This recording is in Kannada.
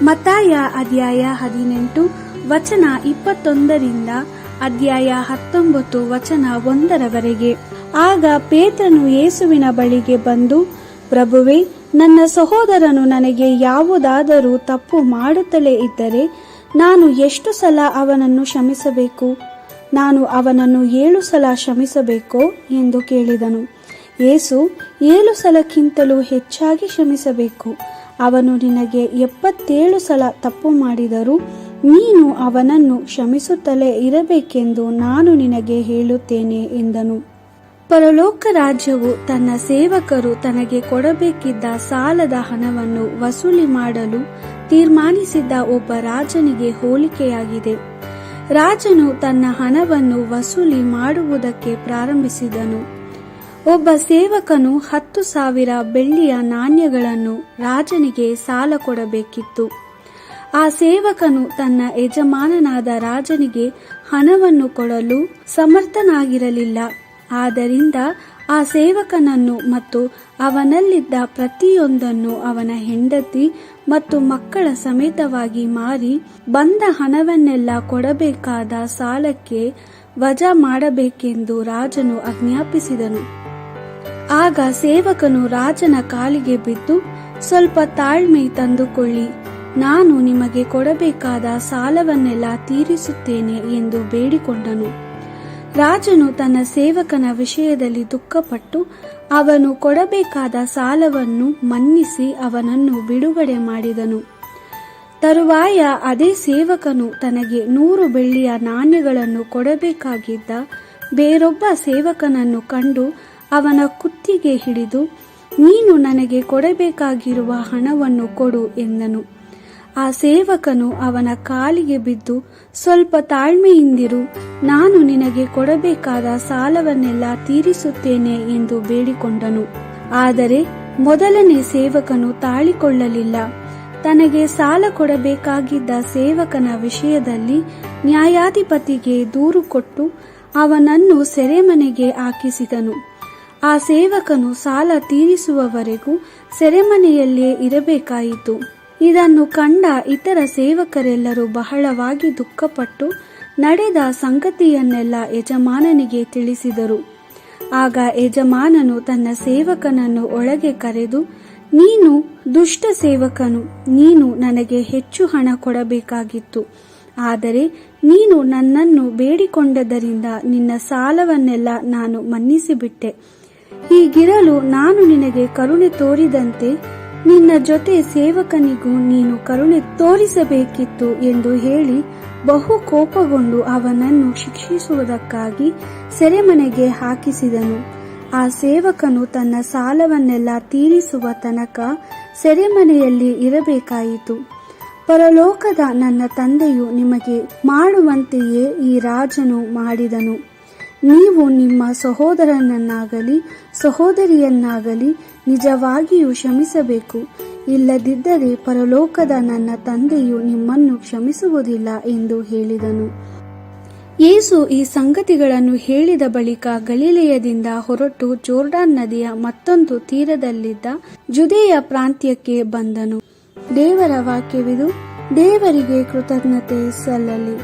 ಮತ್ತಾಯ ಅಧ್ಯಾಯ 18 ವಚನ 21ರಿಂದ ಅಧ್ಯಾಯ 19 ವಚನ 1ರವರೆಗೆ. ಆಗ ಪೇತ್ರನು ಯೇಸುವಿನ ಬಳಿಗೆ ಬಂದು, ಪ್ರಭುವೇ, ನನ್ನ ಸಹೋದರನು ನನಗೆ ಯಾವುದಾದರೂ ತಪ್ಪು ಮಾಡುತ್ತಲೇ ಇದ್ದರೆ ನಾನು ಎಷ್ಟು ಸಲ ಅವನನ್ನು ಕ್ಷಮಿಸಬೇಕು? ನಾನು ಅವನನ್ನು 7 ಸಲ ಕ್ಷಮಿಸಬೇಕೋ ಎಂದು ಕೇಳಿದನು. ಯೇಸು, 7 ಸಲಕ್ಕಿಂತಲೂ ಹೆಚ್ಚಾಗಿ ಕ್ಷಮಿಸಬೇಕು. ಅವನು ನಿನಗೆ 77 ಸಲ ತಪ್ಪು ಮಾಡಿದರೂ ನೀನು ಅವನನ್ನು ಕ್ಷಮಿಸುತ್ತಲೇ ಇರಬೇಕೆಂದು ನಾನು ನಿನಗೆ ಹೇಳುತ್ತೇನೆ ಎಂದನು. ಪರಲೋಕ ರಾಜ್ಯವು ತನ್ನ ಸೇವಕರು ತನಗೆ ಕೊಡಬೇಕಿದ್ದ ಸಾಲದ ಹಣವನ್ನು ವಸೂಲಿ ಮಾಡಲು ತೀರ್ಮಾನಿಸಿದ್ದ ಒಬ್ಬ ರಾಜನಿಗೆ ಹೋಲಿಕೆಯಾಗಿದೆ. ರಾಜನು ತನ್ನ ಹಣವನ್ನು ವಸೂಲಿ ಮಾಡುವುದಕ್ಕೆ ಪ್ರಾರಂಭಿಸಿದನು. ಒಬ್ಬ ಸೇವಕನು 10,000 ಬೆಳ್ಳಿಯ ನಾಣ್ಯಗಳನ್ನು ರಾಜನಿಗೆ ಸಾಲ ಕೊಡಬೇಕಿತ್ತು. ಆ ಸೇವಕನು ತನ್ನ ಯಜಮಾನನಾದ ರಾಜನಿಗೆ ಹಣವನ್ನು ಕೊಡಲು ಸಮರ್ಥನಾಗಿರಲಿಲ್ಲ. ಆದ್ದರಿಂದ ಆ ಸೇವಕನನ್ನು ಮತ್ತು ಅವನಲ್ಲಿದ್ದ ಪ್ರತಿಯೊಂದನ್ನು ಅವನ ಹೆಂಡತಿ ಮತ್ತು ಮಕ್ಕಳ ಸಮೇತವಾಗಿ ಮಾರಿ ಬಂದ ಹಣವನ್ನೆಲ್ಲ ಕೊಡಬೇಕಾದ ಸಾಲಕ್ಕೆ ವಜಾ ಮಾಡಬೇಕೆಂದು ರಾಜನು ಆಜ್ಞಾಪಿಸಿದನು. ಆಗ ಸೇವಕನು ರಾಜನ ಕಾಲಿಗೆ ಬಿದ್ದು, ಸ್ವಲ್ಪ ತಾಳ್ಮೆ ತಂದುಕೊಳ್ಳಿ, ನಾನು ನಿಮಗೆ ಕೊಡಬೇಕಾದ ಸಾಲವನ್ನೆಲ್ಲ ತೀರಿಸುತ್ತೇನೆ ಎಂದು ಬೇಡಿಕೊಂಡನು. ರಾಜನು ತನ್ನ ಸೇವಕನ ವಿಷಯದಲ್ಲಿ ದುಃಖಪಟ್ಟು ಅವನು ಕೊಡಬೇಕಾದ ಸಾಲವನ್ನು ಮನ್ನಿಸಿ ಅವನನ್ನು ಬಿಡುಗಡೆ ಮಾಡಿದನು. ತರುವಾಯ ಅದೇ ಸೇವಕನು ತನಗೆ 100 ಬೆಳ್ಳಿಯ ನಾಣ್ಯಗಳನ್ನು ಕೊಡಬೇಕಾಗಿದ್ದ ಬೇರೊಬ್ಬ ಸೇವಕನನ್ನು ಕಂಡು ಅವನ ಕುತ್ತಿಗೆ ಹಿಡಿದು, ನೀನು ನನಗೆ ಕೊಡಬೇಕಾಗಿರುವ ಹಣವನ್ನು ಕೊಡು ಎಂದನು. ಆ ಸೇವಕನು ಅವನ ಕಾಲಿಗೆ ಬಿದ್ದು, ಸ್ವಲ್ಪ ತಾಳ್ಮೆಯಿಂದಿರು, ನಾನು ನಿನಗೆ ಕೊಡಬೇಕಾದ ಸಾಲವನ್ನೆಲ್ಲ ತೀರಿಸುತ್ತೇನೆ ಎಂದು ಬೇಡಿಕೊಂಡನು. ಆದರೆ ಮೊದಲನೇ ಸೇವಕನು ತಾಳಿಕೊಳ್ಳಲಿಲ್ಲ. ತನಗೆ ಸಾಲ ಕೊಡಬೇಕಾಗಿದ್ದ ಸೇವಕನ ವಿಷಯದಲ್ಲಿ ನ್ಯಾಯಾಧಿಪತಿಗೆ ದೂರು ಕೊಟ್ಟು ಅವನನ್ನು ಸೆರೆಮನೆಗೆ ಹಾಕಿಸಿದನು. ಆ ಸೇವಕನು ಸಾಲ ತೀರಿಸುವವರೆಗೂ ಸೆರೆಮನೆಯಲ್ಲೇ ಇರಬೇಕಾಯಿತು. ಇದನ್ನು ಕಂಡ ಇತರ ಸೇವಕರೆಲ್ಲರೂ ಬಹಳವಾಗಿ ದುಃಖಪಟ್ಟು ನಡೆದ ಸಂಗತಿಯನ್ನೆಲ್ಲ ಯಜಮಾನನಿಗೆ ತಿಳಿಸಿದರು. ಆಗ ಯಜಮಾನನು ತನ್ನ ಸೇವಕನನ್ನು ಒಳಗೆ ಕರೆದು, ನೀನು ದುಷ್ಟ ಸೇವಕನು, ನೀನು ನನಗೆ ಹೆಚ್ಚು ಹಣ ಕೊಡಬೇಕಾಗಿತ್ತು. ಆದರೆ ನೀನು ನನ್ನನ್ನು ಬೇಡಿಕೊಂಡದರಿಂದ ನಿನ್ನ ಸಾಲವನ್ನೆಲ್ಲ ನಾನು ಮನ್ನಿಸಿಬಿಟ್ಟೆ. ಹೀಗಿರಲು ನಾನು ನಿನಗೆ ಕರುಣೆ ತೋರಿದಂತೆ ನಿನ್ನ ಜೊತೆ ಸೇವಕನಿಗೂ ನೀನು ಕರುಣೆ ತೋರಿಸಬೇಕಿತ್ತು ಎಂದು ಹೇಳಿ ಬಹು ಕೋಪಗೊಂಡು ಅವನನ್ನು ಶಿಕ್ಷಿಸುವುದಕ್ಕಾಗಿ ಸೆರೆಮನೆಗೆ ಹಾಕಿಸಿದನು. ಆ ಸೇವಕನು ತನ್ನ ಸಾಲವನ್ನೆಲ್ಲ ತೀರಿಸುವ ತನಕ ಸೆರೆಮನೆಯಲ್ಲಿ ಇರಬೇಕಾಯಿತು. ಪರಲೋಕದ ನನ್ನ ತಂದೆಯು ನಿಮಗೆ ಮಾಡುವಂತೆಯೇ ಈ ರಾಜನು ಮಾಡಿದನು. ನೀವು ನಿಮ್ಮ ಸಹೋದರನನ್ನಾಗಲಿ ಸಹೋದರಿಯನ್ನಾಗಲಿ ನಿಜವಾಗಿಯೂ ಕ್ಷಮಿಸಬೇಕು, ಇಲ್ಲದಿದ್ದರೆ ಪರಲೋಕದ ನನ್ನ ತಂದೆಯು ನಿಮ್ಮನ್ನು ಕ್ಷಮಿಸುವುದಿಲ್ಲ ಎಂದು ಹೇಳಿದನು. ಯೇಸು ಈ ಸಂಗತಿಗಳನ್ನು ಹೇಳಿದ ಬಳಿಕ ಗಲಿಲಾಯದಿಂದ ಹೊರಟು ಜೋರ್ಡಾನ್ ನದಿಯ ಮತ್ತೊಂದು ತೀರದಲ್ಲಿದ್ದ ಜುದೇಯ ಪ್ರಾಂತ್ಯಕ್ಕೆ ಬಂದನು. ದೇವರ ವಾಕ್ಯವಿದು. ದೇವರಿಗೆ ಕೃತಜ್ಞತೆ ಸಲ್ಲಲಿ.